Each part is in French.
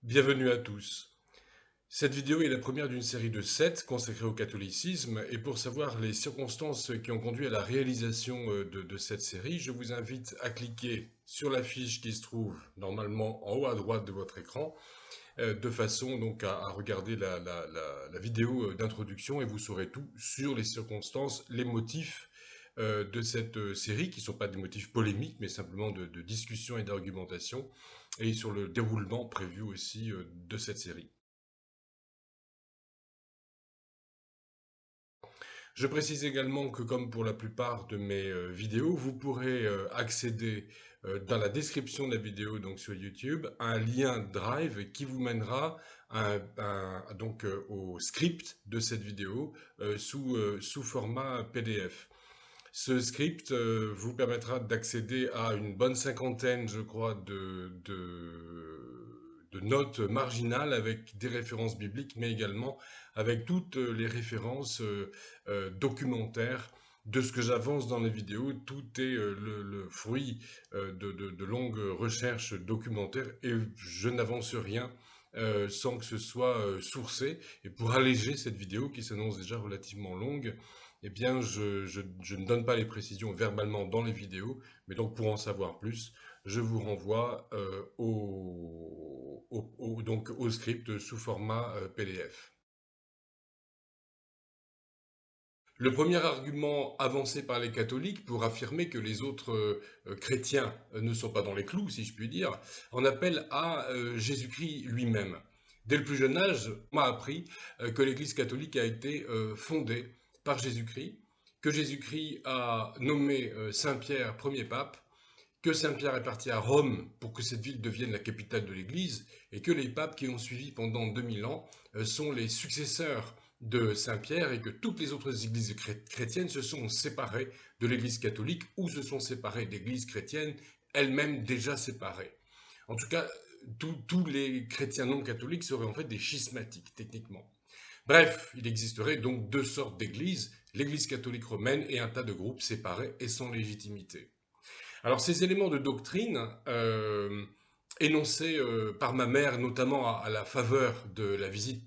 Bienvenue à tous. Cette vidéo est la première d'une série de 7 consacrée au catholicisme et pour savoir les circonstances qui ont conduit à la réalisation de cette série, je vous invite à cliquer sur la fiche qui se trouve normalement en haut à droite de votre écran de façon donc à regarder la vidéo d'introduction et vous saurez tout sur les circonstances, les motifs de cette série qui ne sont pas des motifs polémiques mais simplement de discussion et d'argumentation et sur le déroulement prévu aussi de cette série. Je précise également que comme pour la plupart de mes vidéos, vous pourrez accéder dans la description de la vidéo donc sur YouTube à un lien Drive qui vous mènera donc au script de cette vidéo sous format PDF. Ce script vous permettra d'accéder à une bonne cinquantaine, je crois, de notes marginales avec des références bibliques, mais également avec toutes les références documentaires de ce que j'avance dans les vidéos. Tout est le fruit de longues recherches documentaires et je n'avance rien sans que ce soit sourcé. Et pour alléger cette vidéo qui s'annonce déjà relativement longue, eh bien, je ne donne pas les précisions verbalement dans les vidéos, mais donc pour en savoir plus, je vous renvoie donc au script sous format PDF. Le premier argument avancé par les catholiques pour affirmer que les autres chrétiens ne sont pas dans les clous, si je puis dire, en appelle à Jésus-Christ lui-même. Dès le plus jeune âge, on m'a appris que l'Église catholique a été fondée par Jésus-Christ, que Jésus-Christ a nommé Saint-Pierre premier pape, que Saint-Pierre est parti à Rome pour que cette ville devienne la capitale de l'Église, et que les papes qui ont suivi pendant 2000 ans sont les successeurs de Saint-Pierre, et que toutes les autres églises chrétiennes se sont séparées de l'Église catholique, ou se sont séparées d'Églises chrétiennes elles-mêmes déjà séparées. En tout cas, tous les chrétiens non catholiques seraient en fait des schismatiques, techniquement. Bref, il existerait donc deux sortes d'églises, l'Église catholique romaine et un tas de groupes séparés et sans légitimité. Alors ces éléments de doctrine, énoncés par ma mère, notamment à la faveur de la visite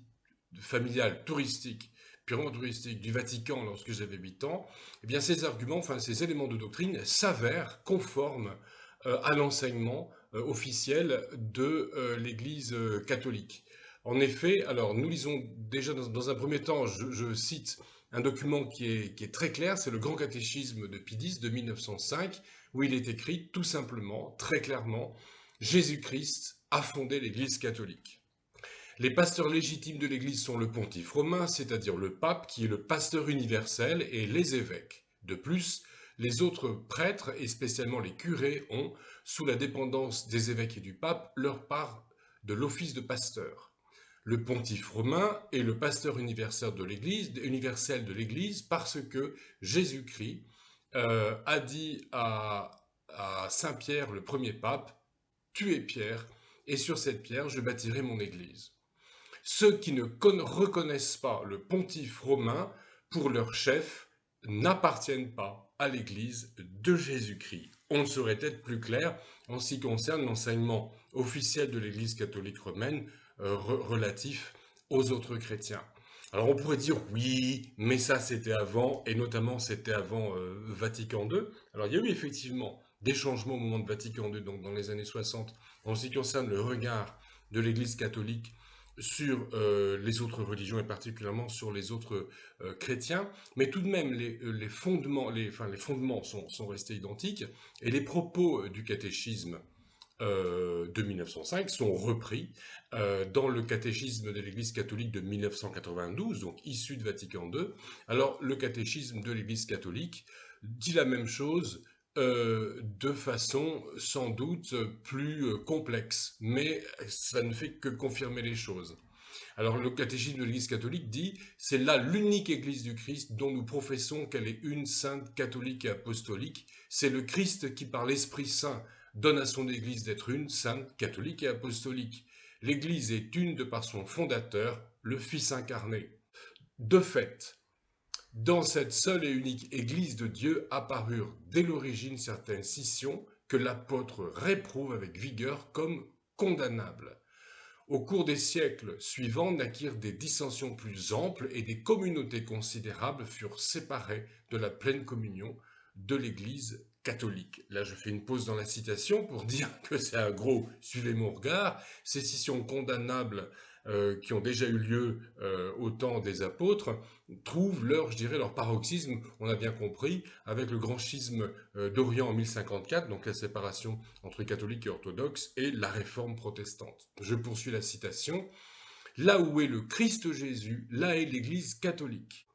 familiale touristique, purement touristique, du Vatican lorsque j'avais 8 ans, eh bien ces arguments, enfin ces éléments de doctrine s'avèrent conformes à l'enseignement officiel de l'Église catholique. En effet, alors nous lisons déjà dans un premier temps, je cite un document qui est très clair, c'est le Grand Catéchisme de Pie X de 1905, où il est écrit tout simplement, très clairement, Jésus-Christ a fondé l'Église catholique. Les pasteurs légitimes de l'Église sont le pontife romain, c'est-à-dire le pape qui est le pasteur universel, et les évêques. De plus, les autres prêtres, et spécialement les curés, ont, sous la dépendance des évêques et du pape, leur part de l'office de pasteur. Le pontife romain est le pasteur universel de l'Église parce que Jésus-Christ a dit à Saint Pierre, le premier pape, tu es Pierre, et sur cette pierre je bâtirai mon Église. Ceux qui ne reconnaissent pas le pontife romain pour leur chef n'appartiennent pas à l'Église de Jésus-Christ. On ne saurait être plus clair en ce qui concerne l'enseignement officiel de l'Église catholique romaine relatif aux autres chrétiens. Alors on pourrait dire oui, mais ça c'était avant, et notamment c'était avant Vatican II. Alors il y a eu effectivement des changements au moment de Vatican II, donc dans les années 60, en ce qui concerne le regard de l'Église catholique sur les autres religions et particulièrement sur les autres chrétiens, mais tout de même les fondements, les fondements sont restés identiques et les propos du catéchisme de 1905 sont repris dans le catéchisme de l'Église catholique de 1992, donc issu de Vatican II. Alors le catéchisme de l'Église catholique dit la même chose de façon sans doute plus complexe, mais ça ne fait que confirmer les choses. Alors le catéchisme de l'Église catholique dit, c'est là l'unique Église du Christ dont nous professons qu'elle est une, sainte, catholique et apostolique. C'est le Christ qui par l'Esprit Saint donne à son Église d'être une, sainte, catholique et apostolique. L'Église est une de par son fondateur, le Fils incarné. De fait, dans cette seule et unique Église de Dieu apparurent dès l'origine certaines scissions que l'apôtre réprouve avec vigueur comme condamnables. Au cours des siècles suivants naquirent des dissensions plus amples et des communautés considérables furent séparées de la pleine communion de l'Église catholique. Là, je fais une pause dans la citation pour dire que c'est un gros suivez mon regard, ces scissions condamnables qui ont déjà eu lieu au temps des apôtres trouvent leur, je dirais, leur paroxysme, on a bien compris, avec le grand schisme d'Orient en 1054, donc la séparation entre catholiques et orthodoxes, et la réforme protestante. Je poursuis la citation. Là où est le Christ Jésus, là est l'Église catholique.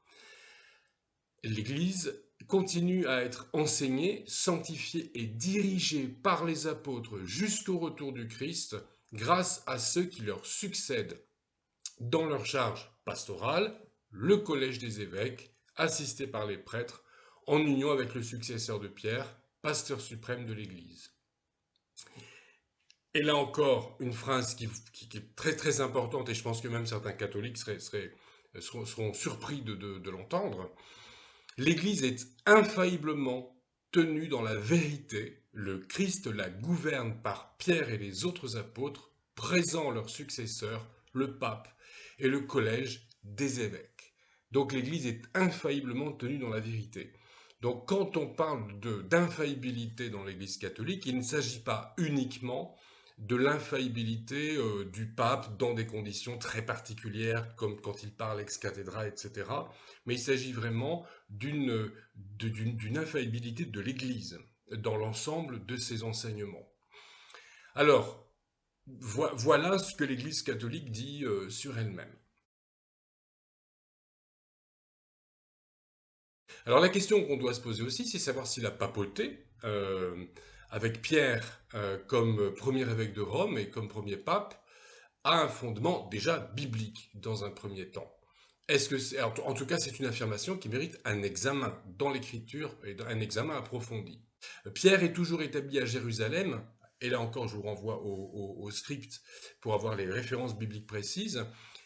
L'Église continue à être enseignée, sanctifiée et dirigée par les apôtres jusqu'au retour du Christ grâce à ceux qui leur succèdent dans leur charge pastorale, le collège des évêques, assisté par les prêtres, en union avec le successeur de Pierre, pasteur suprême de l'Église. Et là encore, une phrase qui est très très importante, et je pense que même certains catholiques seront surpris de l'entendre. L'Église est infailliblement tenue dans la vérité. Le Christ la gouverne par Pierre et les autres apôtres, présents leurs successeurs, le pape et le collège des évêques. Donc l'Église est infailliblement tenue dans la vérité. Donc quand on parle d'infaillibilité dans l'Église catholique, il ne s'agit pas uniquement de l'infaillibilité du pape dans des conditions très particulières, comme quand il parle ex cathedra, etc. Mais il s'agit vraiment d'une infaillibilité de l'Église dans l'ensemble de ses enseignements. Alors, voilà ce que l'Église catholique dit sur elle-même. Alors la question qu'on doit se poser aussi, c'est savoir si la papauté, avec Pierre comme premier évêque de Rome et comme premier pape, a un fondement déjà biblique dans un premier temps. Est-ce que c'est, en tout cas, c'est une affirmation qui mérite un examen dans l'écriture et un examen approfondi. Pierre est toujours établi à Jérusalem, et là encore, je vous renvoie au script pour avoir les références bibliques précises.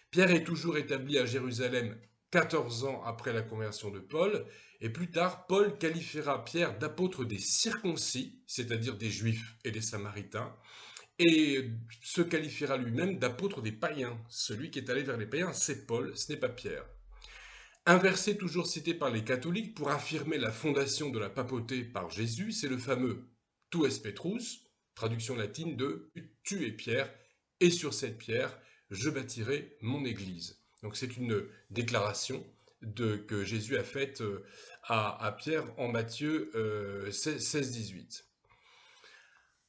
Pierre est toujours établi à Jérusalem 14 ans après la conversion de Paul, et plus tard, Paul qualifiera Pierre d'apôtre des circoncis, c'est-à-dire des Juifs et des Samaritains, et se qualifiera lui-même d'apôtre des païens. Celui qui est allé vers les païens, c'est Paul, ce n'est pas Pierre. Un verset toujours cité par les catholiques pour affirmer la fondation de la papauté par Jésus, c'est le fameux Tu es Petrus, traduction latine de Tu es Pierre, et sur cette pierre, je bâtirai mon église. Donc c'est une déclaration que Jésus a faite à Pierre en Matthieu 16-18.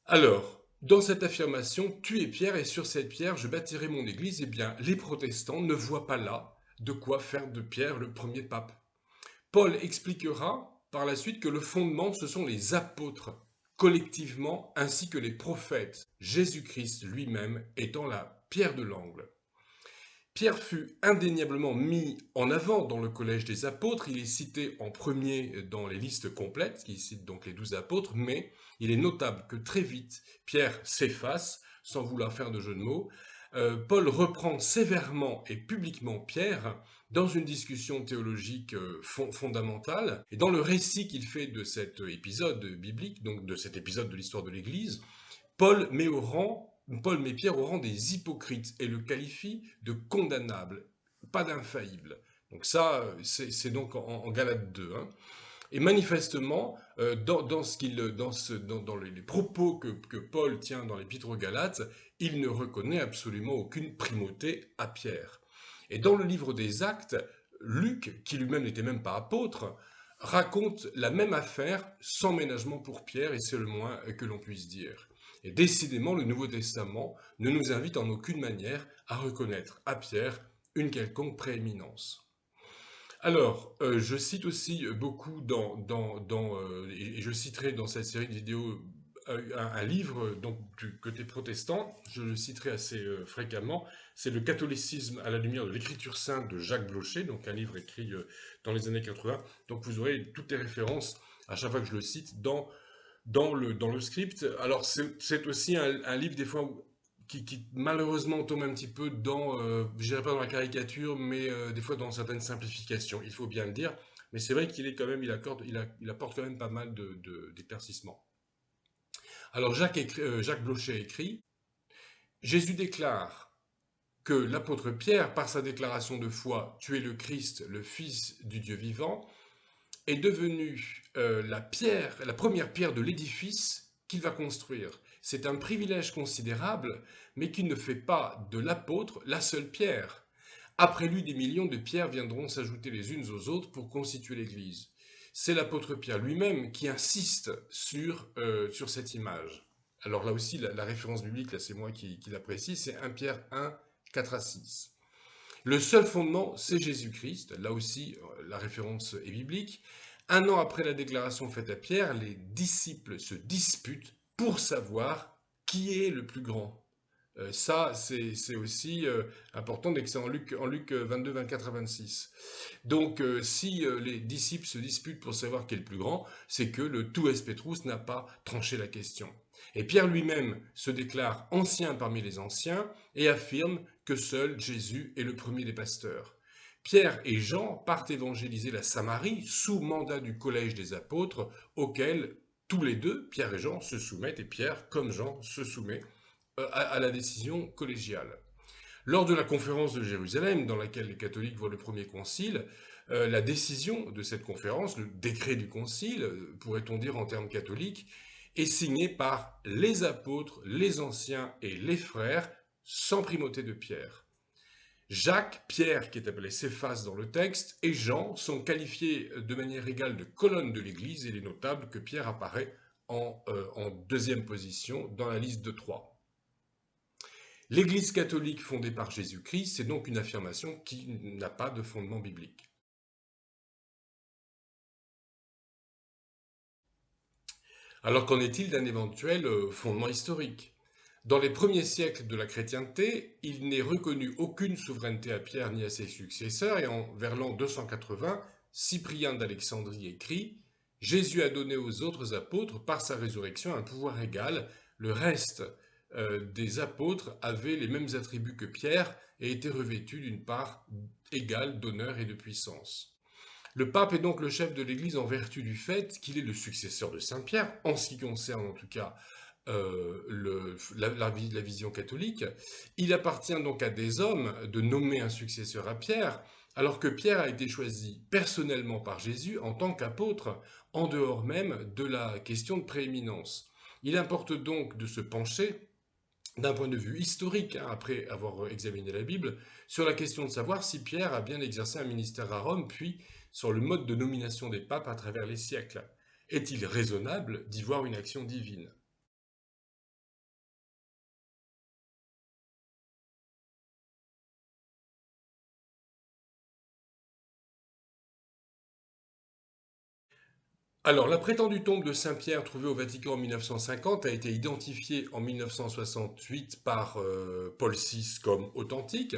Alors, dans cette affirmation, tu es Pierre et sur cette pierre je bâtirai mon église, eh bien, les protestants ne voient pas là de quoi faire de Pierre le premier pape. Paul expliquera par la suite que le fondement, ce sont les apôtres, collectivement, ainsi que les prophètes, Jésus-Christ lui-même étant la pierre de l'angle. Pierre fut indéniablement mis en avant dans le collège des apôtres, il est cité en premier dans les listes complètes, qui citent donc les 12 apôtres, mais il est notable que très vite, Pierre s'efface, sans vouloir faire de jeu de mots. Paul reprend sévèrement et publiquement Pierre dans une discussion théologique fondamentale, et dans le récit qu'il fait de cet épisode biblique, donc de cet épisode de l'histoire de l'Église, Paul met Pierre au rang des hypocrites et le qualifie de condamnable, pas d'infaillible. Donc ça, c'est donc en Galates 2. Hein. Et manifestement, dans les propos que Paul tient dans l'Épître aux Galates, il ne reconnaît absolument aucune primauté à Pierre. Et dans le livre des Actes, Luc, qui lui-même n'était même pas apôtre, raconte la même affaire sans ménagement pour Pierre, et c'est le moins que l'on puisse dire. Et décidément, le Nouveau Testament ne nous invite en aucune manière à reconnaître à Pierre une quelconque prééminence. Alors, je cite aussi beaucoup et je citerai dans cette série de vidéos un livre donc, du côté protestant, je le citerai assez fréquemment, c'est Le catholicisme à la lumière de l'écriture sainte de Jacques Blocher, donc un livre écrit dans les années 80. Donc vous aurez toutes les références à chaque fois que je le cite dans le script. Alors c'est aussi un livre des fois qui malheureusement tombe un petit peu je dirais pas dans la caricature, mais des fois dans certaines simplifications, il faut bien le dire. Mais c'est vrai qu'il est quand même, il apporte quand même pas mal d'éclaircissements. Alors Jacques Blocher écrit, Jésus déclare, que l'apôtre Pierre, par sa déclaration de foi, tu es le Christ, le Fils du Dieu vivant, est devenu la première pierre de l'édifice qu'il va construire. C'est un privilège considérable, mais qui ne fait pas de l'apôtre la seule pierre. Après lui, des millions de pierres viendront s'ajouter les unes aux autres pour constituer l'Église. C'est l'apôtre Pierre lui-même qui insiste sur cette image. Alors là aussi, la référence biblique, là c'est moi qui la précise, c'est 1 Pierre 1, 4 à 6. Le seul fondement, c'est Jésus-Christ. Là aussi, la référence est biblique. Un an après la déclaration faite à Pierre, les disciples se disputent pour savoir qui est le plus grand. Ça, c'est aussi important, dès que c'est en Luc 22, 24 à 26. Donc, si les disciples se disputent pour savoir qui est le plus grand, c'est que le tout es Petrus n'a pas tranché la question. Et Pierre lui-même se déclare ancien parmi les anciens et affirme que seul Jésus est le premier des pasteurs. Pierre et Jean partent évangéliser la Samarie sous mandat du collège des apôtres, auquel tous les deux, Pierre et Jean, se soumettent, et Pierre, comme Jean, se soumet à la décision collégiale. Lors de la conférence de Jérusalem, dans laquelle les catholiques voient le premier concile, la décision de cette conférence, le décret du concile, pourrait-on dire en termes catholiques, est signée par les apôtres, les anciens et les frères, sans primauté de Pierre. Jacques, Pierre, qui est appelé Céphas dans le texte, et Jean sont qualifiés de manière égale de colonnes de l'Église, et il est notable que Pierre apparaît en deuxième position dans la liste de trois. L'Église catholique fondée par Jésus-Christ, c'est donc une affirmation qui n'a pas de fondement biblique. Alors qu'en est-il d'un éventuel fondement historique? Dans les premiers siècles de la chrétienté, il n'est reconnu aucune souveraineté à Pierre ni à ses successeurs, et vers l'an 280, Cyprien d'Alexandrie écrit « Jésus a donné aux autres apôtres par sa résurrection un pouvoir égal, le reste des apôtres avaient les mêmes attributs que Pierre et étaient revêtus d'une part égale d'honneur et de puissance. » Le pape est donc le chef de l'Église en vertu du fait qu'il est le successeur de Saint Pierre, en ce qui concerne en tout cas la vision catholique. Il appartient donc à des hommes de nommer un successeur à Pierre, alors que Pierre a été choisi personnellement par Jésus en tant qu'apôtre, en dehors même de la question de prééminence. Il importe donc de se pencher d'un point de vue historique, après avoir examiné la Bible, sur la question de savoir si Pierre a bien exercé un ministère à Rome, puis sur le mode de nomination des papes à travers les siècles. Est-il raisonnable d'y voir une action divine? Alors, la prétendue tombe de Saint-Pierre trouvée au Vatican en 1950 a été identifiée en 1968 par Paul VI comme authentique.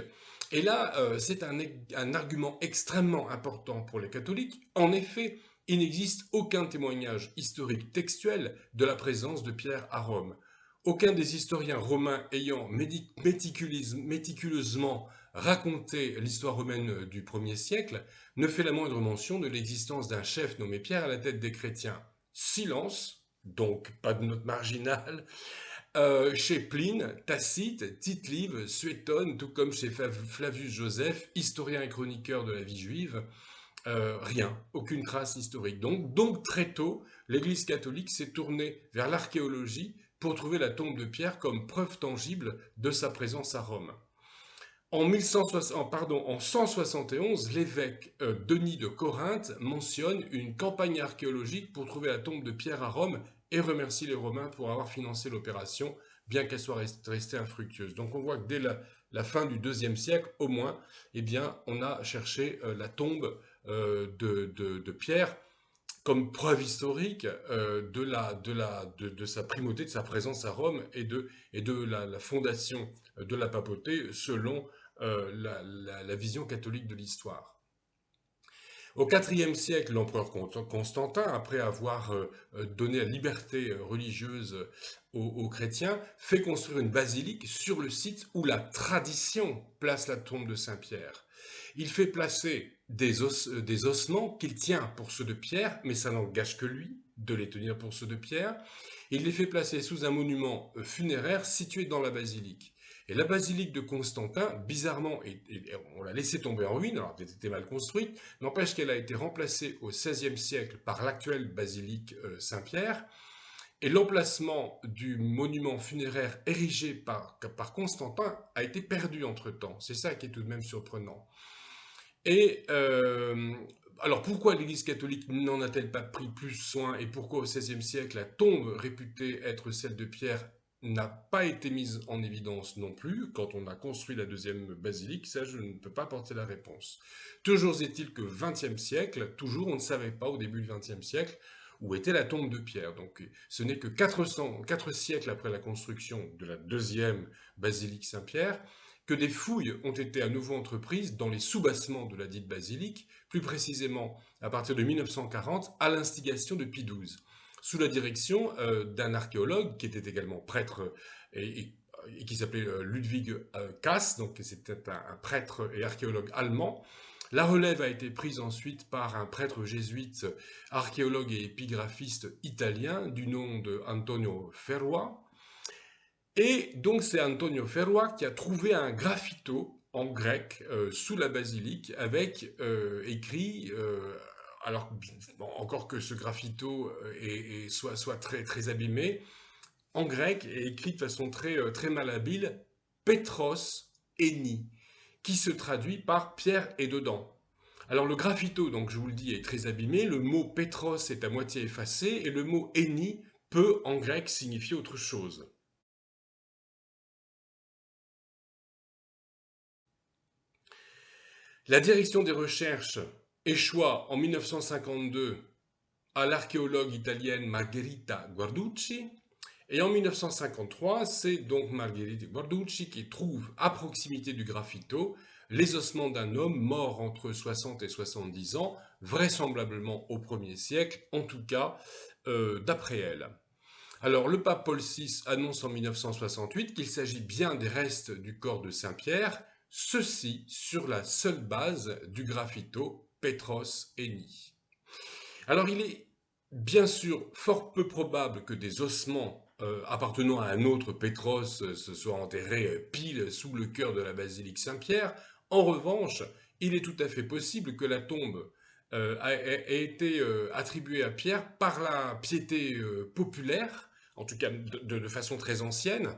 Et là, c'est un argument extrêmement important pour les catholiques. En effet, il n'existe aucun témoignage historique textuel de la présence de Pierre à Rome. Aucun des historiens romains ayant méticuleusement raconté l'histoire romaine du 1er siècle ne fait la moindre mention de l'existence d'un chef nommé Pierre à la tête des chrétiens. Silence, donc pas de note marginale, chez Pline, Tacite, Tite-Live, Suétone, tout comme chez Flavius Joseph, historien et chroniqueur de la vie juive, rien, aucune trace historique. Donc très tôt, l'Église catholique s'est tournée vers l'archéologie pour trouver la tombe de Pierre comme preuve tangible de sa présence à Rome. En 171, l'évêque Denis de Corinthe mentionne une campagne archéologique pour trouver la tombe de Pierre à Rome et remercie les Romains pour avoir financé l'opération, bien qu'elle soit restée infructueuse. Donc on voit que dès la fin du IIe siècle, au moins, eh bien, on a cherché la tombe de Pierre comme preuve historique de sa primauté, de sa présence à Rome et de la fondation de la papauté selon la vision catholique de l'histoire. Au IVe siècle, l'empereur Constantin, après avoir donné la liberté religieuse aux chrétiens, fait construire une basilique sur le site où la tradition place la tombe de Saint-Pierre. Il fait placer des ossements qu'il tient pour ceux de Pierre, mais ça n'engage que lui de les tenir pour ceux de Pierre. Il les fait placer sous un monument funéraire situé dans la basilique. Et la basilique de Constantin, bizarrement, on l'a laissée tomber en ruine, alors qu'elle était mal construite, n'empêche qu'elle a été remplacée au XVIe siècle par l'actuelle basilique Saint-Pierre, et l'emplacement du monument funéraire érigé par Constantin a été perdu entre-temps. C'est ça qui est tout de même surprenant. Et alors pourquoi l'Église catholique n'en a-t-elle pas pris plus soin et pourquoi au XVIe siècle la tombe réputée être celle de Pierre n'a pas été mise en évidence non plus quand on a construit la deuxième basilique? Ça, je ne peux pas apporter la réponse. Toujours est-il que XXe siècle, toujours on ne savait pas au début du XXe siècle où était la tombe de Pierre. Donc ce n'est que 4 siècles après la construction de la deuxième basilique Saint-Pierre que des fouilles ont été à nouveau entreprises dans les soubassements de la dite basilique, plus précisément à partir de 1940, à l'instigation de Pie XII, sous la direction d'un archéologue qui était également prêtre et qui s'appelait Ludwig Kass, donc c'était un prêtre et archéologue allemand. La relève a été prise ensuite par un prêtre jésuite, archéologue et épigraphiste italien du nom de Antonio Ferroa. Et donc c'est Antonio Ferroa qui a trouvé un graffito en grec sous la basilique avec écrit, alors bon, encore que ce graffito soit très, très abîmé, en grec et écrit de façon très malhabile, Petros Eni, qui se traduit par Pierre est dedans. Alors le graffito, donc je vous le dis, est très abîmé, le mot Petros est à moitié effacé et le mot Eni peut en grec signifier autre chose. La direction des recherches échoua en 1952 à l'archéologue italienne Margherita Guarducci. Et en 1953, c'est donc Margherita Guarducci qui trouve à proximité du graffito les ossements d'un homme mort entre 60 et 70 ans, vraisemblablement au 1er siècle, en tout cas d'après elle. Alors le pape Paul VI annonce en 1968 qu'il s'agit bien des restes du corps de Saint-Pierre, ceci sur la seule base du graffito Petros Eni. Alors il est bien sûr fort peu probable que des ossements appartenant à un autre Petros se soient enterrés pile sous le cœur de la basilique Saint-Pierre. En revanche, il est tout à fait possible que la tombe ait été attribuée à Pierre par la piété populaire, en tout cas de façon très ancienne,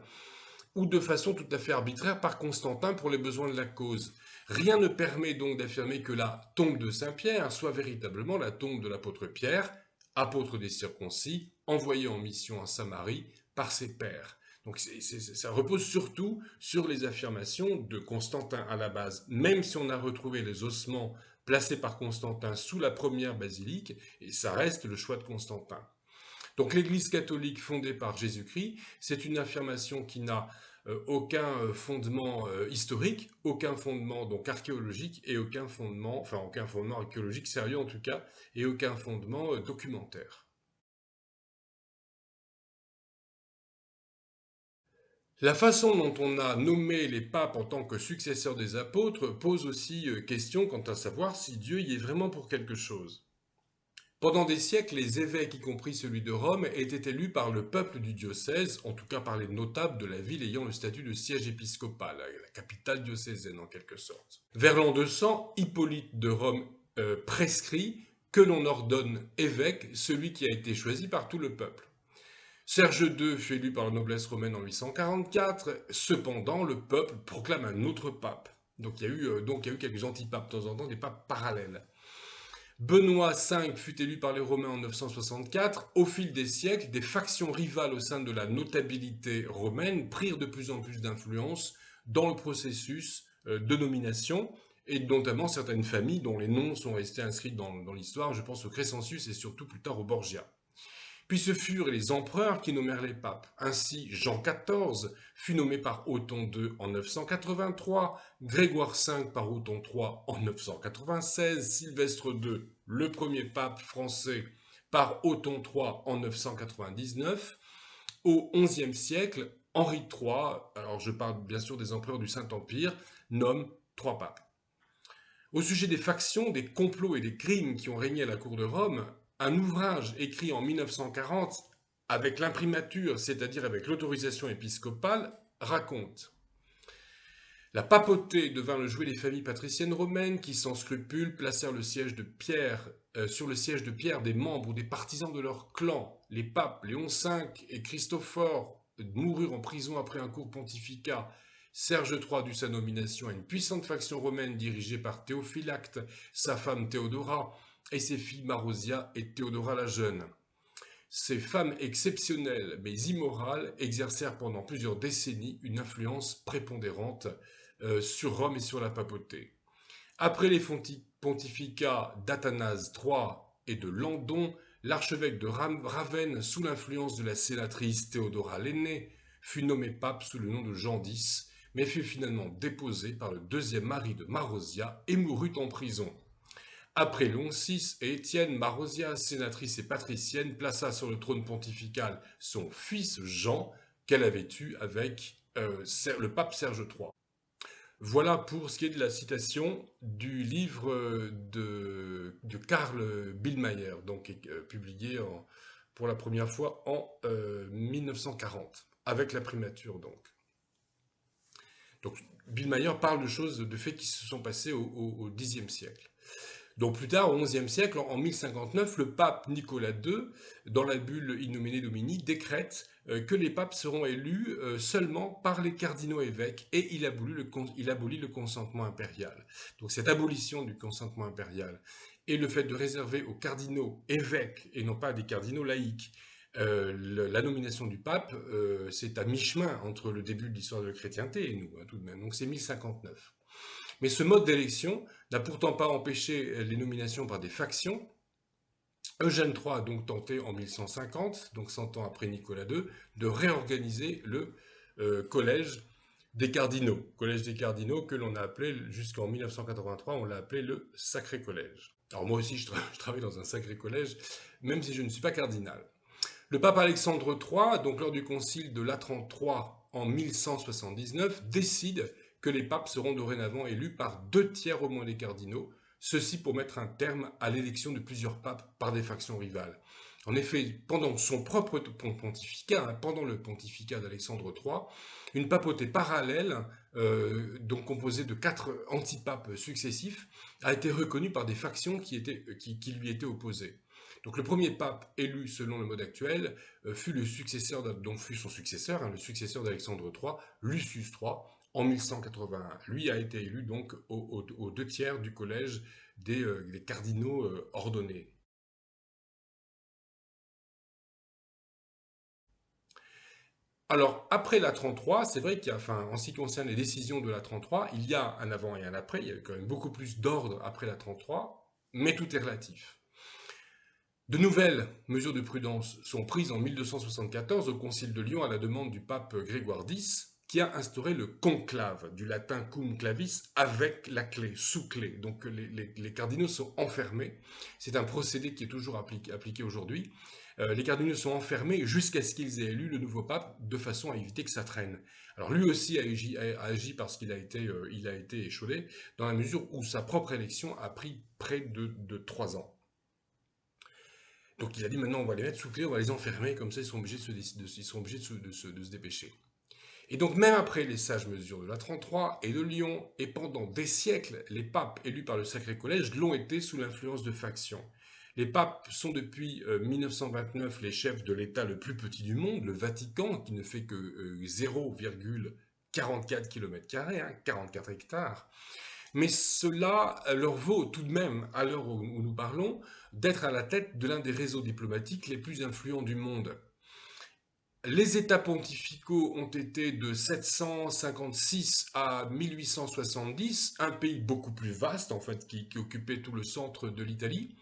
ou de façon tout à fait arbitraire par Constantin pour les besoins de la cause. Rien ne permet donc d'affirmer que la tombe de Saint-Pierre soit véritablement la tombe de l'apôtre Pierre, apôtre des circoncis, envoyé en mission en Samarie par ses pairs. Donc ça repose surtout sur les affirmations de Constantin à la base. Même si on a retrouvé les ossements placés par Constantin sous la première basilique, et ça reste le choix de Constantin. Donc l'Église catholique fondée par Jésus-Christ, c'est une affirmation qui n'a aucun fondement historique, aucun fondement donc archéologique et aucun fondement archéologique sérieux en tout cas, et aucun fondement documentaire. La façon dont on a nommé les papes en tant que successeurs des apôtres pose aussi question quant à savoir si Dieu y est vraiment pour quelque chose. Pendant des siècles, les évêques, y compris celui de Rome, étaient élus par le peuple du diocèse, en tout cas par les notables de la ville ayant le statut de siège épiscopal, la capitale diocésaine en quelque sorte. Vers l'an 200, Hippolyte de Rome prescrit que l'on ordonne évêque celui qui a été choisi par tout le peuple. Serge II fut élu par la noblesse romaine en 844, cependant le peuple proclame un autre pape. Donc il y a eu quelques antipapes de temps en temps, des papes parallèles. Benoît V fut élu par les Romains en 964. Au fil des siècles, des factions rivales au sein de la notabilité romaine prirent de plus en plus d'influence dans le processus de nomination, et notamment certaines familles dont les noms sont restés inscrits dans l'histoire. Je pense au Crescensius et surtout plus tard au Borgia. Puis ce furent les empereurs qui nommèrent les papes. Ainsi, Jean XIV fut nommé par Othon II en 983, Grégoire V par Othon III en 996, Sylvestre II, le premier pape français, par Othon III en 999. Au XIe siècle, Henri III, alors je parle bien sûr des empereurs du Saint-Empire, nomme 3 papes. Au sujet des factions, des complots et des crimes qui ont régné à la cour de Rome, un ouvrage écrit en 1940 avec l'imprimature, c'est-à-dire avec l'autorisation épiscopale, raconte La papauté devint le jouet des familles patriciennes romaines qui, sans scrupule, placèrent sur le siège de Pierre des membres ou des partisans de leur clan. Les papes Léon V et Christophore moururent en prison après un court pontificat. Serge III dut sa nomination à une puissante faction romaine dirigée par Théophylacte, sa femme Théodora et ses filles Marosia et Théodora la Jeune. Ces femmes exceptionnelles mais immorales exercèrent pendant plusieurs décennies une influence prépondérante sur Rome et sur la papauté. Après les pontificats d'Athanase III et de Landon, l'archevêque de Ravenne, sous l'influence de la sénatrice Théodora l'Aînée, fut nommé pape sous le nom de Jean X, mais fut finalement déposé par le deuxième mari de Marosia et mourut en prison. Après Léon VI et Étienne, Marosia, sénatrice et patricienne, plaça sur le trône pontifical son fils Jean, qu'elle avait eu avec le pape Serge III. Voilà pour ce qui est de la citation du livre de Karl Billmeyer, donc publié pour la première fois en 1940, avec la primature donc. Donc Billmeyer parle de faits qui se sont passés au Xe siècle. Donc plus tard, au XIe siècle, en 1059, le pape Nicolas II, dans la bulle In Nomine Domini, décrète que les papes seront élus seulement par les cardinaux évêques et il abolit le consentement impérial. Donc cette abolition du consentement impérial et le fait de réserver aux cardinaux évêques et non pas des cardinaux laïcs la nomination du pape, c'est à mi-chemin entre le début de l'histoire de la chrétienté et nous, hein, tout de même. Donc c'est 1059. Mais ce mode d'élection n'a pourtant pas empêché les nominations par des factions. Eugène III a donc tenté en 1150, donc 100 ans après Nicolas II, de réorganiser le collège des cardinaux. Collège des cardinaux que l'on a appelé, jusqu'en 1983, on l'a appelé le Sacré Collège. Alors moi aussi, je travaille dans un sacré collège, même si je ne suis pas cardinal. Le pape Alexandre III, donc lors du concile de Latran III en 1179, décide que les papes seront dorénavant élus par 2 tiers au moins des cardinaux, ceci pour mettre un terme à l'élection de plusieurs papes par des factions rivales. En effet, pendant son propre pontificat, pendant le pontificat d'Alexandre III, une papauté parallèle, donc composée de 4 antipapes successifs, a été reconnue par des factions qui lui étaient opposées. Donc le premier pape élu selon le mode actuel fut le successeur le successeur d'Alexandre III, Lucius III, en 1181. Lui a été élu donc aux 2 tiers du collège des cardinaux ordonnés. Alors, après la 33, c'est vrai en ce qui concerne les décisions de la 33, il y a un avant et un après, il y a quand même beaucoup plus d'ordre après la 33, mais tout est relatif. De nouvelles mesures de prudence sont prises en 1274 au Concile de Lyon à la demande du pape Grégoire X, qui a instauré le conclave, du latin cum clavis, avec la clé, sous clé. Donc les cardinaux sont enfermés. C'est un procédé qui est toujours appliqué aujourd'hui. Les cardinaux sont enfermés jusqu'à ce qu'ils aient élu le nouveau pape, de façon à éviter que ça traîne. Alors lui aussi a agi parce qu'il a été échaudé, dans la mesure où sa propre élection a pris près de 3 ans. Donc il a dit maintenant on va les mettre sous clé, on va les enfermer, comme ça ils sont obligés de se dépêcher. Et donc même après les sages mesures de la 33 et de Lyon, et pendant des siècles, les papes élus par le Sacré Collège l'ont été sous l'influence de factions. Les papes sont depuis 1929 les chefs de l'État le plus petit du monde, le Vatican, qui ne fait que 0,44 km², 44 hectares. Mais cela leur vaut tout de même, à l'heure où nous parlons, d'être à la tête de l'un des réseaux diplomatiques les plus influents du monde. Les États pontificaux ont été de 756 à 1870, un pays beaucoup plus vaste en fait, qui occupait tout le centre de l'Italie,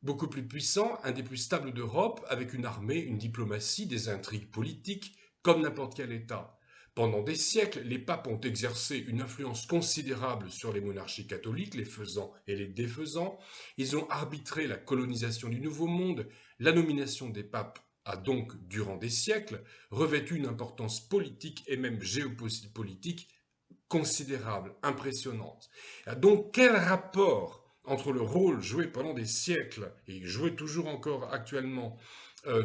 beaucoup plus puissant, un des plus stables d'Europe, avec une armée, une diplomatie, des intrigues politiques, comme n'importe quel État. Pendant des siècles, les papes ont exercé une influence considérable sur les monarchies catholiques, les faisant et les défaisant. Ils ont arbitré la colonisation du Nouveau Monde. La nomination des papes a donc, durant des siècles, revêtu une importance politique et même géopolitique considérable, impressionnante. Donc, quel rapport entre le rôle joué pendant des siècles et joué toujours encore actuellement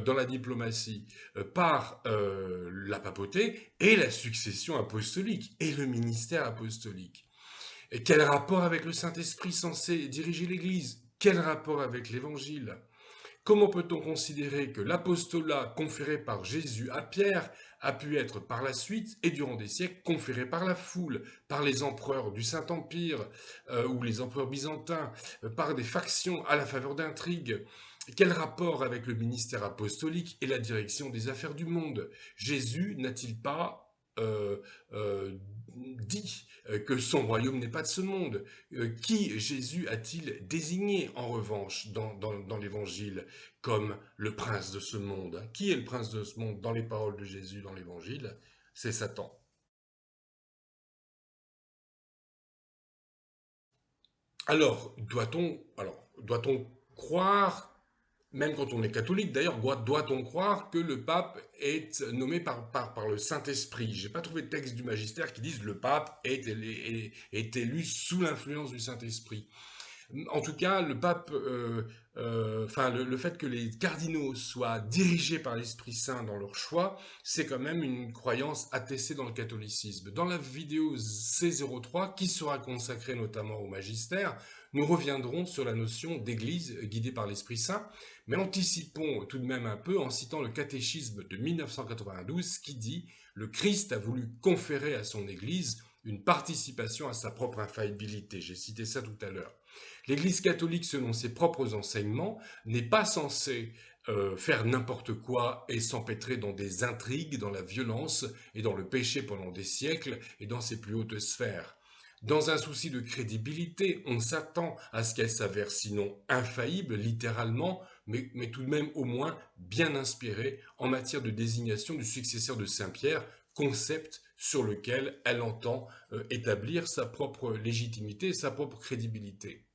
dans la diplomatie par la papauté et la succession apostolique et le ministère apostolique. Et quel rapport avec le Saint-Esprit censé diriger l'Église? Quel rapport avec l'Évangile? Comment peut-on considérer que l'apostolat conféré par Jésus à Pierre a pu être par la suite et durant des siècles conféré par la foule, par les empereurs du Saint-Empire ou les empereurs byzantins, par des factions à la faveur d'intrigues? Quel rapport avec le ministère apostolique et la direction des affaires du monde? Jésus n'a-t-il pas dit que son royaume n'est pas de ce monde? Qui Jésus a-t-il désigné en revanche dans l'Évangile comme le prince de ce monde? Qui est le prince de ce monde dans les paroles de Jésus dans l'Évangile? C'est Satan. Alors, doit-on croire, même quand on est catholique d'ailleurs, doit-on croire que le pape est nommé par le Saint-Esprit? J'ai pas trouvé de texte du magistère qui dise le pape est élu sous l'influence du Saint-Esprit. En tout cas, le pape, enfin le fait que les cardinaux soient dirigés par l'Esprit Saint dans leur choix, c'est quand même une croyance attestée dans le catholicisme. Dans la vidéo C03, qui sera consacrée notamment au magistère, nous reviendrons sur la notion d'église guidée par l'Esprit Saint, mais anticipons tout de même un peu en citant le catéchisme de 1992 qui dit « Le Christ a voulu conférer à son église une participation à sa propre infaillibilité ». J'ai cité ça tout à l'heure. L'Église catholique, selon ses propres enseignements, n'est pas censée faire n'importe quoi et s'empêtrer dans des intrigues, dans la violence et dans le péché pendant des siècles et dans ses plus hautes sphères. Dans un souci de crédibilité, on s'attend à ce qu'elle s'avère sinon infaillible, littéralement, mais tout de même au moins bien inspirée en matière de désignation du successeur de Saint-Pierre, concept sur lequel elle entend établir sa propre légitimité et sa propre crédibilité.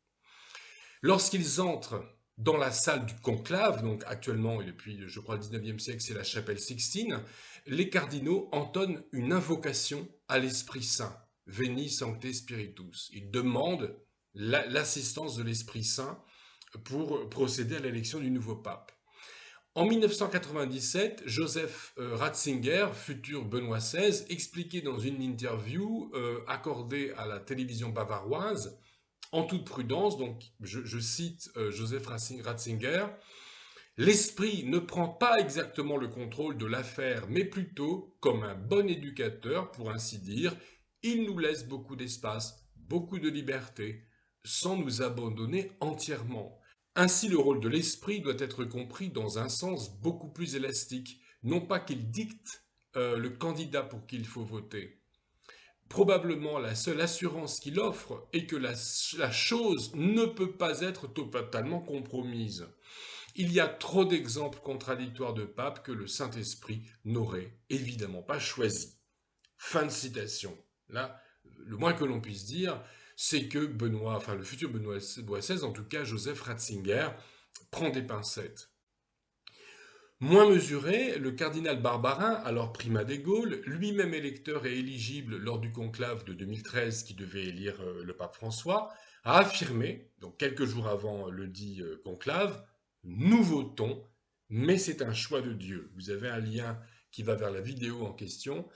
Lorsqu'ils entrent dans la salle du conclave, donc actuellement et depuis je crois le 19e siècle c'est la chapelle Sixtine, les cardinaux entonnent une invocation à l'Esprit Saint, Veni Sancte Spiritus. Ils demandent l'assistance de l'Esprit Saint pour procéder à l'élection du nouveau pape. En 1997, Joseph Ratzinger, futur Benoît XVI, expliquait dans une interview accordée à la télévision bavaroise en toute prudence, donc je cite Joseph Ratzinger, l'esprit ne prend pas exactement le contrôle de l'affaire, mais plutôt, comme un bon éducateur, pour ainsi dire, il nous laisse beaucoup d'espace, beaucoup de liberté, sans nous abandonner entièrement. Ainsi, le rôle de l'esprit doit être compris dans un sens beaucoup plus élastique, non pas qu'il dicte le candidat pour qui il faut voter. Probablement la seule assurance qu'il offre est que la chose ne peut pas être totalement compromise. Il y a trop d'exemples contradictoires de papes que le Saint-Esprit n'aurait évidemment pas choisi. Fin de citation. Là, le moins que l'on puisse dire, c'est que Benoît, enfin le futur Benoît XVI, en tout cas Joseph Ratzinger, prend des pincettes. Moins mesuré, le cardinal Barbarin, alors primat des Gaules, lui-même électeur et éligible lors du conclave de 2013 qui devait élire le pape François, a affirmé, donc quelques jours avant le dit conclave, nous votons, mais c'est un choix de Dieu. Vous avez un lien qui va vers la vidéo en question,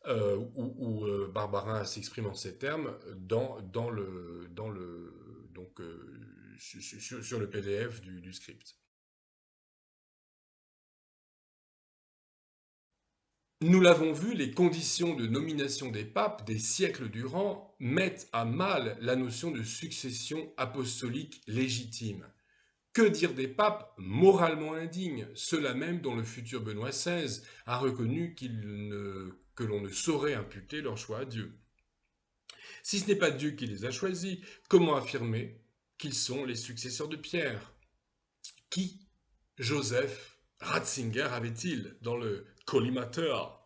où Barbarin s'exprime en ces termes sur le PDF du script. Nous l'avons vu, les conditions de nomination des papes des siècles durant mettent à mal la notion de succession apostolique légitime. Que dire des papes moralement indignes, ceux-là même dont le futur Benoît XVI a reconnu que l'on ne saurait imputer leur choix à Dieu? Si ce n'est pas Dieu qui les a choisis, comment affirmer qu'ils sont les successeurs de Pierre? Qui Joseph Ratzinger avait-il dans le collimateur?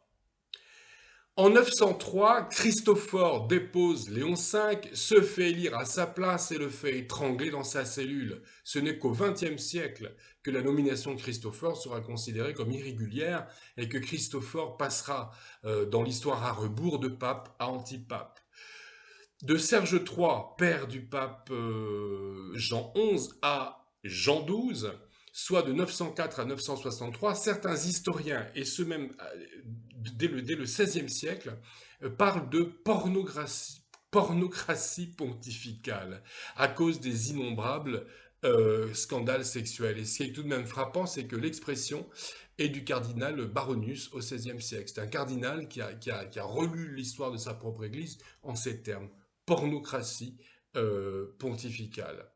En 903, Christophore dépose Léon V, se fait élire à sa place et le fait étrangler dans sa cellule. Ce n'est qu'au XXe siècle que la nomination de Christophore sera considérée comme irrégulière et que Christophore passera dans l'histoire à rebours de pape à antipape. De Serge III, père du pape Jean XI, à Jean XII, soit de 904 à 963, certains historiens, et ceux même dès le XVIe siècle, parlent de pornocratie pontificale à cause des innombrables scandales sexuels. Et ce qui est tout de même frappant, c'est que l'expression est du cardinal Baronius au XVIe siècle. C'est un cardinal qui a relu l'histoire de sa propre Église en ces termes: pornocratie pontificale.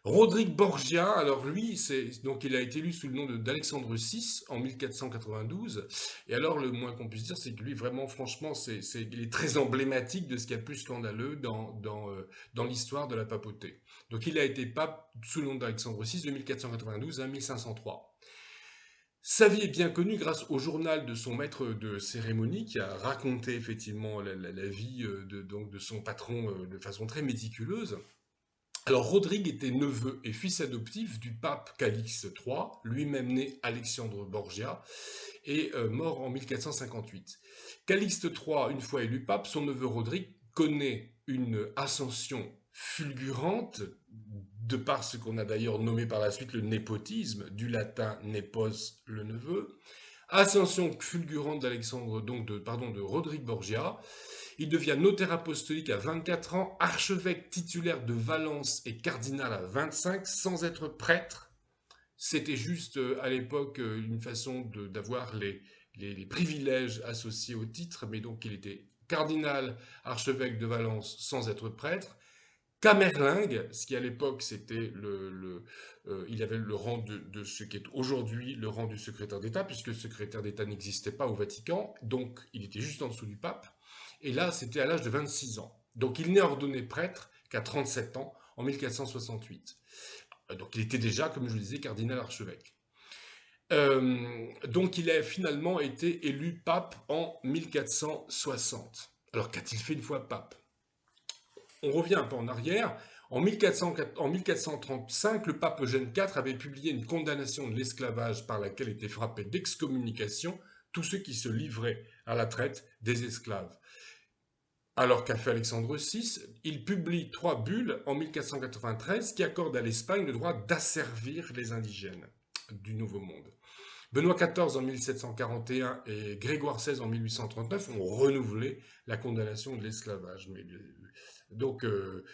Rodrigue Borgia, alors lui, donc il a été élu sous le nom d'Alexandre VI en 1492. Et alors le moins qu'on puisse dire, c'est que lui, vraiment, franchement, il est très emblématique de ce qu'il y a de plus scandaleux dans l'histoire de la papauté. Donc il a été pape sous le nom d'Alexandre VI de 1492 à 1503. Sa vie est bien connue grâce au journal de son maître de cérémonie qui a raconté effectivement la vie donc de son patron de façon très méticuleuse. Alors Rodrigue était neveu et fils adoptif du pape Calixte III, lui-même né Alexandre Borgia et mort en 1458. Calixte III, une fois élu pape, son neveu Rodrigue connaît une ascension fulgurante, de par ce qu'on a d'ailleurs nommé par la suite le népotisme, du latin nepos, le neveu. Ascension fulgurante d'Alexandre, donc de Rodrigue Borgia. Il devient notaire apostolique à 24 ans, archevêque titulaire de Valence et cardinal à 25, sans être prêtre. C'était juste à l'époque une façon d'avoir les privilèges associés au titre, mais donc il était cardinal, archevêque de Valence sans être prêtre. Camerlingue, ce qui à l'époque c'était il avait le rang de ce qui est aujourd'hui le rang du secrétaire d'État, puisque le secrétaire d'État n'existait pas au Vatican, donc il était juste en dessous du pape. Et là, c'était à l'âge de 26 ans. Donc il n'est ordonné prêtre qu'à 37 ans, en 1468. Donc il était déjà, comme je le disais, cardinal archevêque. Donc il a finalement été élu pape en 1460. Alors qu'a-t-il fait une fois pape? On revient un peu en arrière. En 1435, le pape Eugène IV avait publié une condamnation de l'esclavage par laquelle étaient frappés d'excommunication tous ceux qui se livraient à la traite des esclaves. Alors qu'a fait Alexandre VI? Il publie 3 bulles en 1493 qui accordent à l'Espagne le droit d'asservir les indigènes du Nouveau Monde. Benoît XIV en 1741 et Grégoire XVI en 1839 ont renouvelé la condamnation de l'esclavage. Donc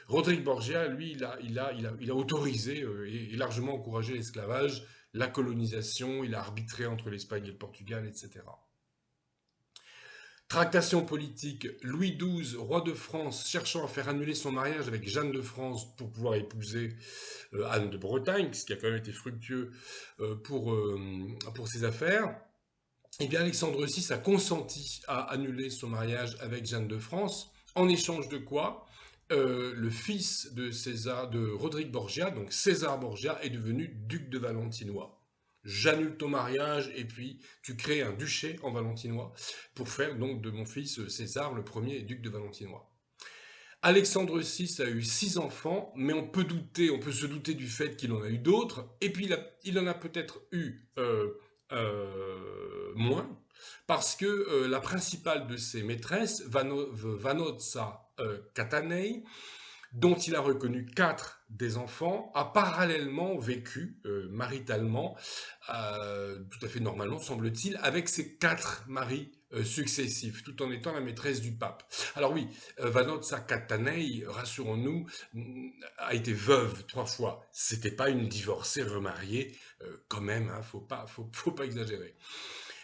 Rodrigue Borgia, lui, il a autorisé et largement encouragé l'esclavage, la colonisation, il a arbitré entre l'Espagne et le Portugal, etc. Tractation politique, Louis XII, roi de France, cherchant à faire annuler son mariage avec Jeanne de France pour pouvoir épouser Anne de Bretagne, ce qui a quand même été fructueux pour ses affaires. Eh bien, Alexandre VI a consenti à annuler son mariage avec Jeanne de France, en échange de quoi le fils de Rodrigue Borgia, donc César Borgia, est devenu duc de Valentinois. J'annule ton mariage et puis tu crées un duché en valentinois pour faire donc de mon fils César le premier duc de Valentinois. Alexandre VI a eu 6 enfants, mais on peut se douter du fait qu'il en a eu d'autres, et puis il en a peut-être eu moins, parce que la principale de ses maîtresses, Vanozza Catanei, dont il a reconnu 4 des enfants, a parallèlement vécu maritalement, tout à fait normalement, semble-t-il, avec ses 4 maris successifs, tout en étant la maîtresse du pape. Alors oui, Vanozza Catanei, rassurons-nous, a été veuve 3 fois. C'était pas une divorcée remariée, quand même, hein, faut pas exagérer.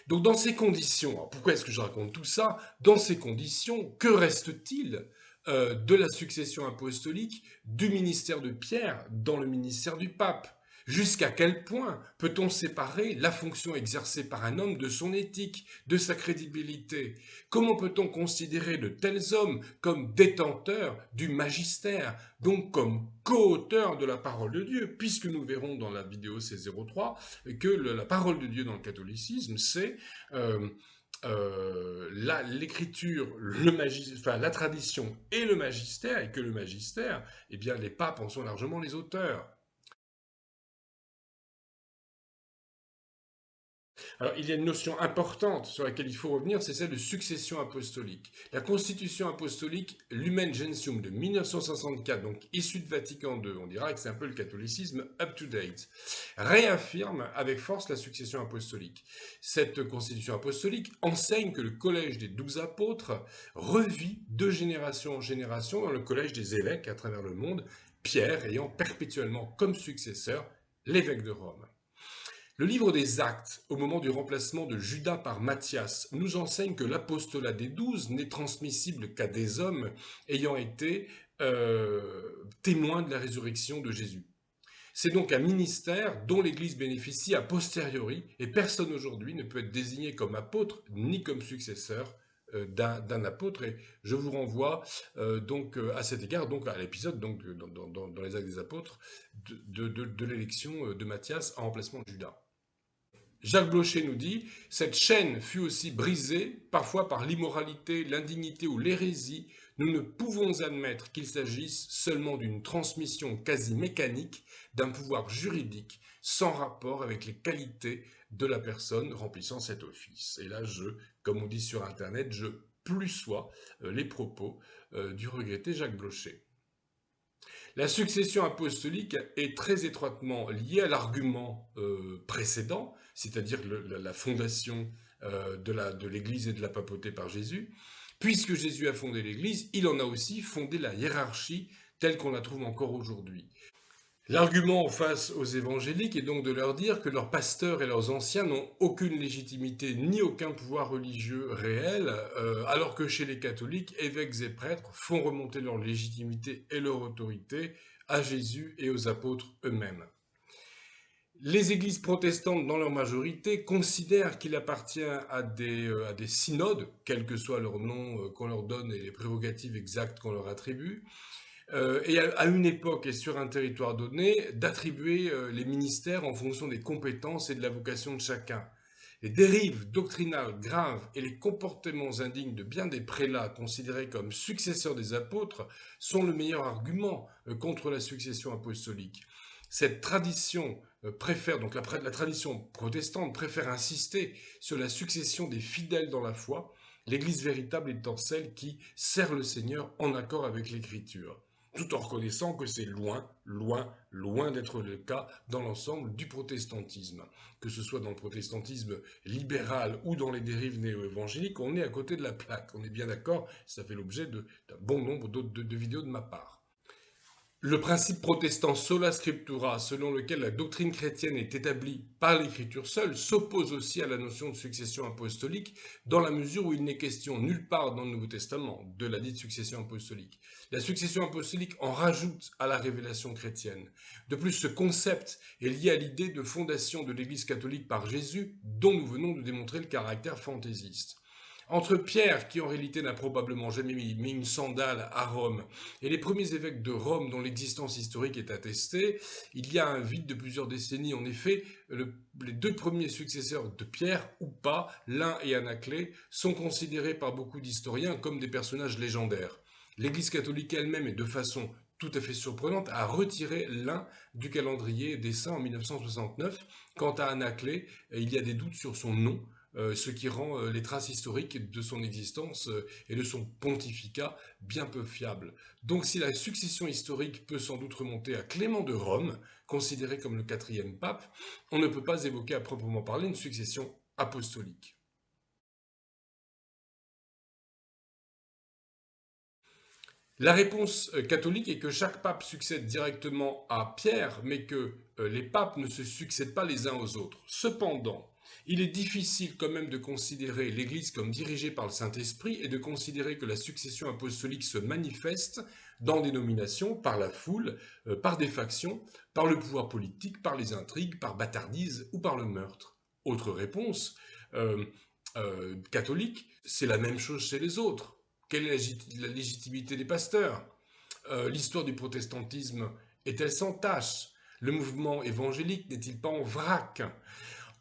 Donc dans ces conditions, alors pourquoi est-ce que je raconte tout ça? Dans ces conditions, que reste-t-il de la succession apostolique du ministère de Pierre dans le ministère du pape? Jusqu'à quel point peut-on séparer la fonction exercée par un homme de son éthique, de sa crédibilité? Comment peut-on considérer de tels hommes comme détenteurs du magistère, donc comme co-auteurs de la parole de Dieu, puisque nous verrons dans la vidéo C03 que la parole de Dieu dans le catholicisme, c'est l'écriture, la tradition et le magistère, et que le magistère, eh bien les papes en sont largement les auteurs. Alors, il y a une notion importante sur laquelle il faut revenir, c'est celle de succession apostolique. La constitution apostolique Lumen Gentium de 1964, donc issue de Vatican II, on dira que c'est un peu le catholicisme up-to-date, réaffirme avec force la succession apostolique. Cette constitution apostolique enseigne que le collège des 12 apôtres revit de génération en génération dans le collège des évêques à travers le monde, Pierre ayant perpétuellement comme successeur l'évêque de Rome. Le livre des Actes, au moment du remplacement de Judas par Matthias, nous enseigne que l'apostolat des 12 n'est transmissible qu'à des hommes ayant été témoins de la résurrection de Jésus. C'est donc un ministère dont l'Église bénéficie a posteriori, et personne aujourd'hui ne peut être désigné comme apôtre ni comme successeur d'un apôtre. Et je vous renvoie à cet égard donc à l'épisode dans les Actes des Apôtres de l'élection de Matthias en remplacement de Judas. Jacques Blocher nous dit « Cette chaîne fut aussi brisée, parfois par l'immoralité, l'indignité ou l'hérésie. Nous ne pouvons admettre qu'il s'agisse seulement d'une transmission quasi mécanique d'un pouvoir juridique sans rapport avec les qualités de la personne remplissant cet office. » Et là, comme on dit sur Internet, je plussois les propos du regretté Jacques Blocher. La succession apostolique est très étroitement liée à l'argument précédent, c'est-à-dire la fondation de l'Église et de la papauté par Jésus. Puisque Jésus a fondé l'Église, il en a aussi fondé la hiérarchie telle qu'on la trouve encore aujourd'hui. L'argument face aux évangéliques est donc de leur dire que leurs pasteurs et leurs anciens n'ont aucune légitimité ni aucun pouvoir religieux réel, alors que chez les catholiques, évêques et prêtres font remonter leur légitimité et leur autorité à Jésus et aux apôtres eux-mêmes. Les églises protestantes, dans leur majorité, considèrent qu'il appartient à des synodes, quel que soit leur nom qu'on leur donne et les prérogatives exactes qu'on leur attribue, et à une époque et sur un territoire donné, d'attribuer les ministères en fonction des compétences et de la vocation de chacun. Les dérives doctrinales graves et les comportements indignes de bien des prélats considérés comme successeurs des apôtres sont le meilleur argument contre la succession apostolique. Cette tradition donc la tradition protestante préfère insister sur la succession des fidèles dans la foi, l'Église véritable étant celle qui sert le Seigneur en accord avec l'Écriture, tout en reconnaissant que c'est loin, loin, loin d'être le cas dans l'ensemble du protestantisme. Que ce soit dans le protestantisme libéral ou dans les dérives néo-évangéliques, on est à côté de la plaque. On est bien d'accord, ça fait l'objet d'un bon nombre de vidéos de ma part. Le principe protestant sola scriptura, selon lequel la doctrine chrétienne est établie par l'écriture seule, s'oppose aussi à la notion de succession apostolique, dans la mesure où il n'est question nulle part dans le Nouveau Testament de la dite succession apostolique. La succession apostolique en rajoute à la révélation chrétienne. De plus, ce concept est lié à l'idée de fondation de l'Église catholique par Jésus, dont nous venons de démontrer le caractère fantaisiste. Entre Pierre, qui en réalité n'a probablement jamais mis une sandale à Rome, et les premiers évêques de Rome dont l'existence historique est attestée, il y a un vide de plusieurs décennies. En effet, les deux premiers successeurs de Pierre, ou pas, l'un et Anaclée, sont considérés par beaucoup d'historiens comme des personnages légendaires. L'Église catholique elle-même est de façon tout à fait surprenante a retiré l'un du calendrier des saints en 1969. Quant à Anaclée, il y a des doutes sur son nom, ce qui rend les traces historiques de son existence et de son pontificat bien peu fiables. Donc si la succession historique peut sans doute remonter à Clément de Rome, considéré comme le quatrième pape, on ne peut pas évoquer à proprement parler une succession apostolique. La réponse catholique est que chaque pape succède directement à Pierre, mais que les papes ne se succèdent pas les uns aux autres. Cependant, il est difficile quand même de considérer l'Église comme dirigée par le Saint-Esprit et de considérer que la succession apostolique se manifeste dans des nominations, par la foule, par des factions, par le pouvoir politique, par les intrigues, par bâtardise ou par le meurtre. Autre réponse catholique, c'est la même chose chez les autres. Quelle est la légitimité des pasteurs? L'histoire du protestantisme est-elle sans tache? Le mouvement évangélique n'est-il pas en vrac?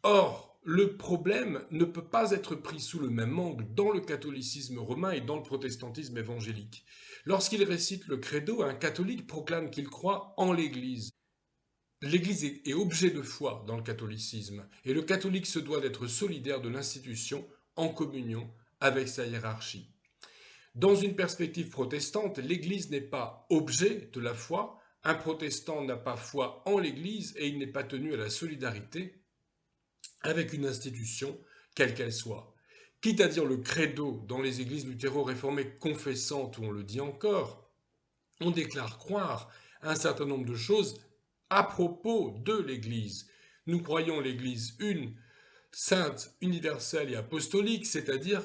Or, le problème ne peut pas être pris sous le même angle dans le catholicisme romain et dans le protestantisme évangélique. Lorsqu'il récite le credo, un catholique proclame qu'il croit en l'Église. l'Église est objet de foi dans le catholicisme, et le catholique se doit d'être solidaire de l'institution en communion avec sa hiérarchie. Dans une perspective protestante, l'Église n'est pas objet de la foi, un protestant n'a pas foi en l'Église et il n'est pas tenu à la solidarité avec une institution, quelle qu'elle soit. Quitte à dire le credo dans les églises luthéro-réformées confessantes où on le dit encore, on déclare croire un certain nombre de choses à propos de l'Église. Nous croyons l'Église une, sainte, universelle et apostolique, c'est-à-dire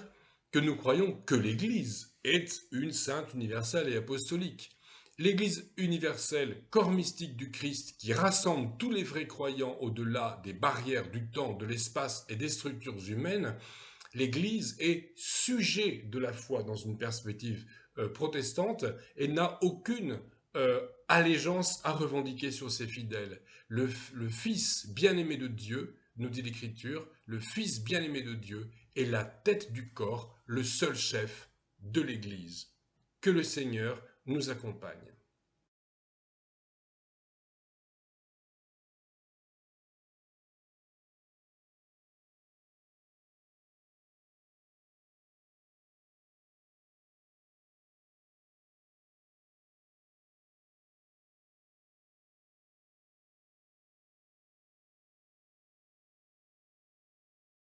que nous croyons que l'Église est une sainte, universelle et apostolique. L'Église universelle, corps mystique du Christ, qui rassemble tous les vrais croyants au-delà des barrières du temps, de l'espace et des structures humaines, l'Église est sujet de la foi dans une perspective protestante et n'a aucune allégeance à revendiquer sur ses fidèles. Le Fils bien-aimé de Dieu, nous dit l'Écriture, le Fils bien-aimé de Dieu est la tête du corps, le seul chef de l'Église. Que le Seigneur nous accompagne.